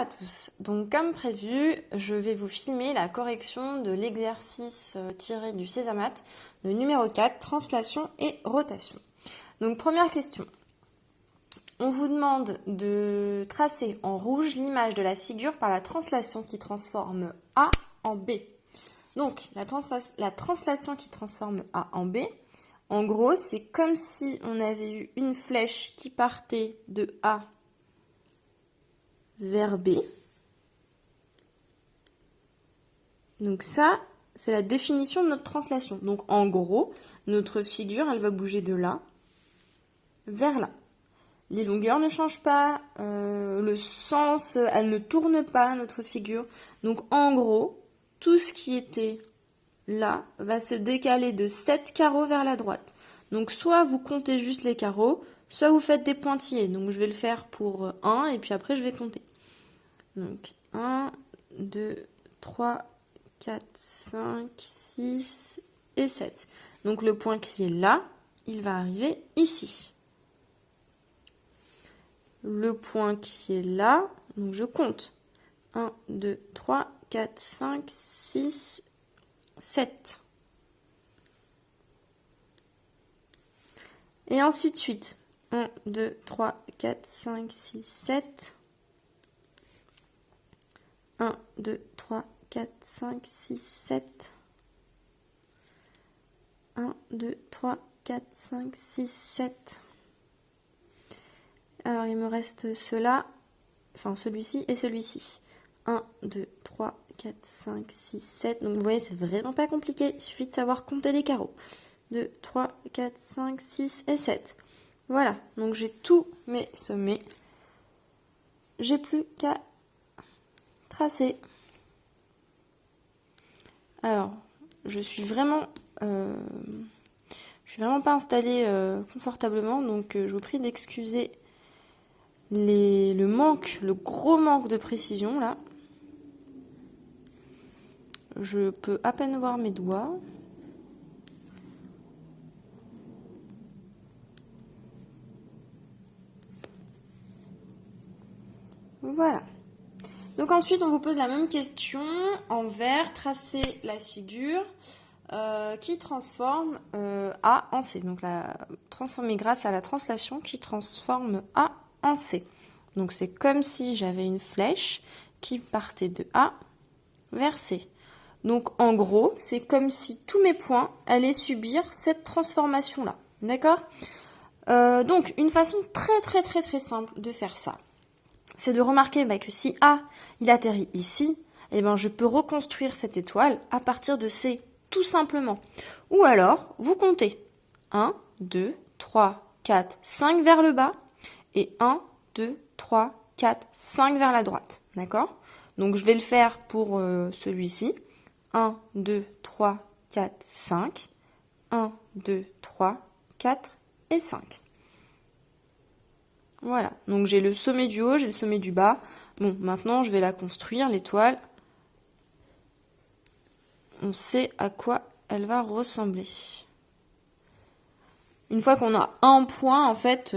à tous. Donc comme prévu, je vais vous filmer la correction de l'exercice tiré du Sésame, le numéro 4, translation et rotation. Donc première question. On vous demande de tracer en rouge l'image de la figure par la translation qui transforme A en B. Donc la translation qui transforme A en B, en gros, c'est comme si on avait eu une flèche qui partait de A vers B. Donc ça, c'est la définition de notre translation. Donc en gros, notre figure, elle va bouger de là vers là. Les longueurs ne changent pas, le sens, elle ne tourne pas, notre figure. Donc en gros, tout ce qui était là va se décaler de 7 carreaux vers la droite. Donc soit vous comptez juste les carreaux, soit vous faites des pointillés. Donc je vais le faire pour 1 et puis après je vais compter. Donc 1, 2, 3, 4, 5, 6 et 7. Donc le point qui est là, il va arriver ici. Le point qui est là, donc je compte. 1, 2, 3, 4, 5, 6, 7. Et ainsi de suite. 1, 2, 3, 4, 5, 6, 7. 1, 2, 3, 4, 5, 6, 7. 1, 2, 3, 4, 5, 6, 7. Alors, il me reste ceux-là, enfin celui-ci et celui-ci. 1, 2, 3, 4, 5, 6, 7. Donc, vous voyez, c'est vraiment pas compliqué. Il suffit de savoir compter les carreaux. 2, 3, 4, 5, 6 et 7. Voilà, donc j'ai tous mes sommets. J'ai plus qu'à tracer. Alors, je suis vraiment pas installée confortablement, donc je vous prie d'excuser le gros manque de précision là. Je peux à peine voir mes doigts. Voilà. Donc ensuite, on vous pose la même question en vert, tracer la figure qui transforme A en C. Donc transformer grâce à la translation qui transforme A en C. Donc c'est comme si j'avais une flèche qui partait de A vers C. Donc en gros, c'est comme si tous mes points allaient subir cette transformation-là. D'accord ? Donc une façon très simple de faire ça, c'est de remarquer que si A, il atterrit ici, eh ben, je peux reconstruire cette étoile à partir de C, tout simplement. Ou alors, vous comptez 1, 2, 3, 4, 5 vers le bas et 1, 2, 3, 4, 5 vers la droite. D'accord ? Donc, je vais le faire pour celui-ci. 1, 2, 3, 4, 5. 1, 2, 3, 4 et 5. Voilà, donc j'ai le sommet du haut, j'ai le sommet du bas. Bon, maintenant je vais la construire, l'étoile. On sait à quoi elle va ressembler. Une fois qu'on a un point, en fait,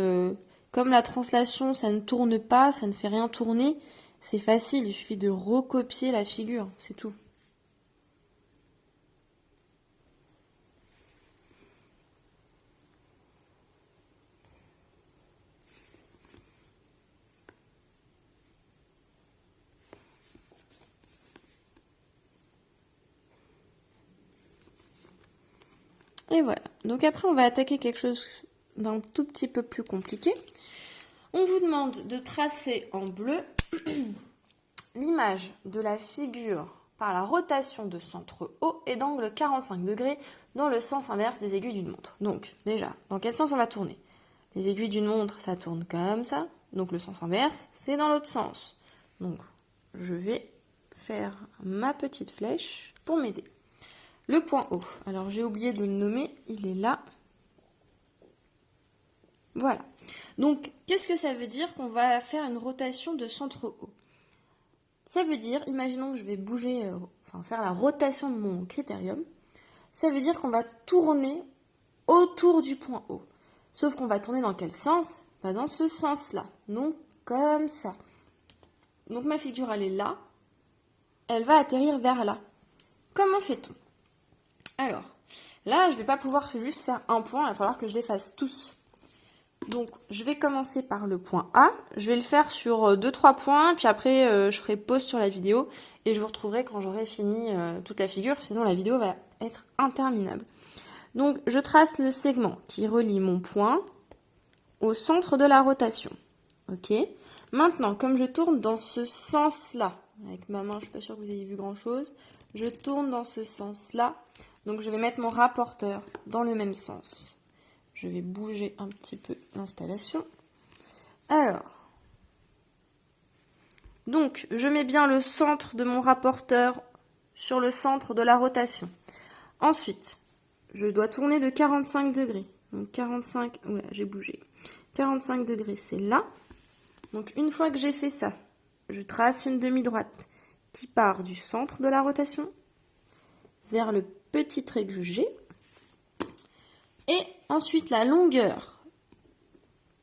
comme la translation, ça ne tourne pas, ça ne fait rien tourner, c'est facile, il suffit de recopier la figure, c'est tout. Et voilà. Donc après, on va attaquer quelque chose d'un tout petit peu plus compliqué. On vous demande de tracer en bleu l'image de la figure par la rotation de centre haut et d'angle 45 degrés dans le sens inverse des aiguilles d'une montre. Donc déjà, dans quel sens on va tourner ? Les aiguilles d'une montre, ça tourne comme ça. Donc le sens inverse, c'est dans l'autre sens. Donc je vais faire ma petite flèche pour m'aider. Le point haut, alors j'ai oublié de le nommer, il est là. Voilà. Donc, qu'est-ce que ça veut dire qu'on va faire une rotation de centre haut ? Ça veut dire, imaginons que je vais bouger, faire la rotation de mon critérium. Ça veut dire qu'on va tourner autour du point haut. Sauf qu'on va tourner dans quel sens ? Dans ce sens-là. Donc, comme ça. Donc ma figure, elle est là. Elle va atterrir vers là. Comment fait-on? Alors, là, je vais pas pouvoir juste faire un point, il va falloir que je les fasse tous. Donc, je vais commencer par le point A. Je vais le faire sur 2-3 points, puis après, je ferai pause sur la vidéo et je vous retrouverai quand j'aurai fini toute la figure, sinon la vidéo va être interminable. Donc, je trace le segment qui relie mon point au centre de la rotation. Ok. Maintenant, comme je tourne dans ce sens-là, avec ma main, je ne suis pas sûre que vous ayez vu grand-chose, je tourne dans ce sens-là, donc je vais mettre mon rapporteur dans le même sens. Je vais bouger un petit peu l'installation. Alors, donc je mets bien le centre de mon rapporteur sur le centre de la rotation. Ensuite, je dois tourner de 45 degrés. Donc 45, oula, j'ai bougé. 45 degrés, c'est là. Donc une fois que j'ai fait ça, je trace une demi-droite qui part du centre de la rotation vers le petit trait que j'ai. Et ensuite, la longueur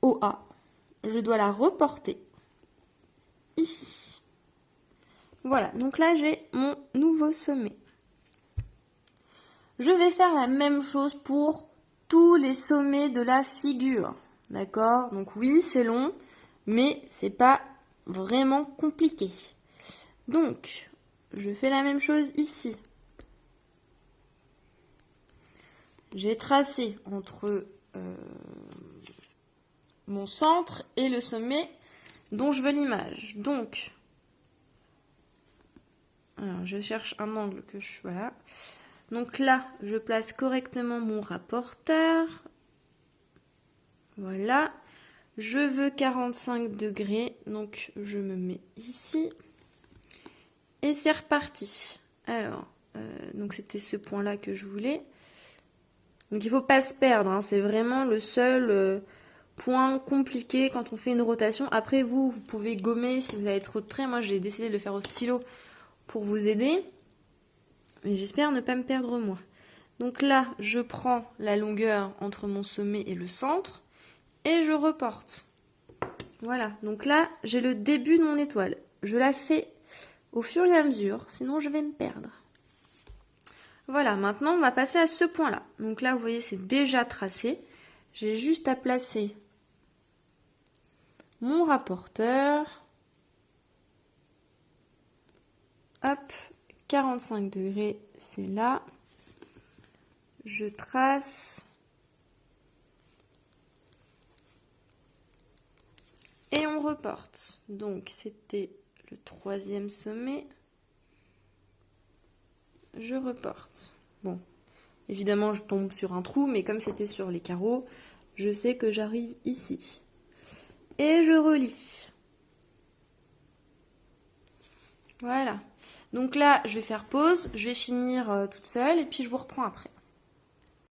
OA, je dois la reporter ici. Voilà, donc là, j'ai mon nouveau sommet. Je vais faire la même chose pour tous les sommets de la figure. D'accord? Donc oui, c'est long, mais c'est pas vraiment compliqué. Donc, je fais la même chose ici. J'ai tracé entre mon centre et le sommet dont je veux l'image. Donc, alors je cherche un angle que je... Voilà. Donc là, je place correctement mon rapporteur. Voilà. Je veux 45 degrés, donc je me mets ici. Et c'est reparti. Alors, donc c'était ce point-là que je voulais. Donc il ne faut pas se perdre, hein. C'est vraiment le seul point compliqué quand on fait une rotation. Après vous pouvez gommer si vous avez trop de traits. Moi j'ai décidé de le faire au stylo pour vous aider. Mais j'espère ne pas me perdre moi. Donc là, je prends la longueur entre mon sommet et le centre et je reporte. Voilà, donc là j'ai le début de mon étoile. Je la fais au fur et à mesure, sinon je vais me perdre. Voilà, maintenant on va passer à ce point-là. Donc là, vous voyez, c'est déjà tracé. J'ai juste à placer mon rapporteur. Hop, 45 degrés, c'est là. Je trace. Et on reporte. Donc c'était le 3e sommet. Je reporte. Bon, évidemment, je tombe sur un trou, mais comme c'était sur les carreaux, je sais que j'arrive ici. Et je relie. Voilà. Donc là, je vais faire pause, je vais finir toute seule, et puis je vous reprends après.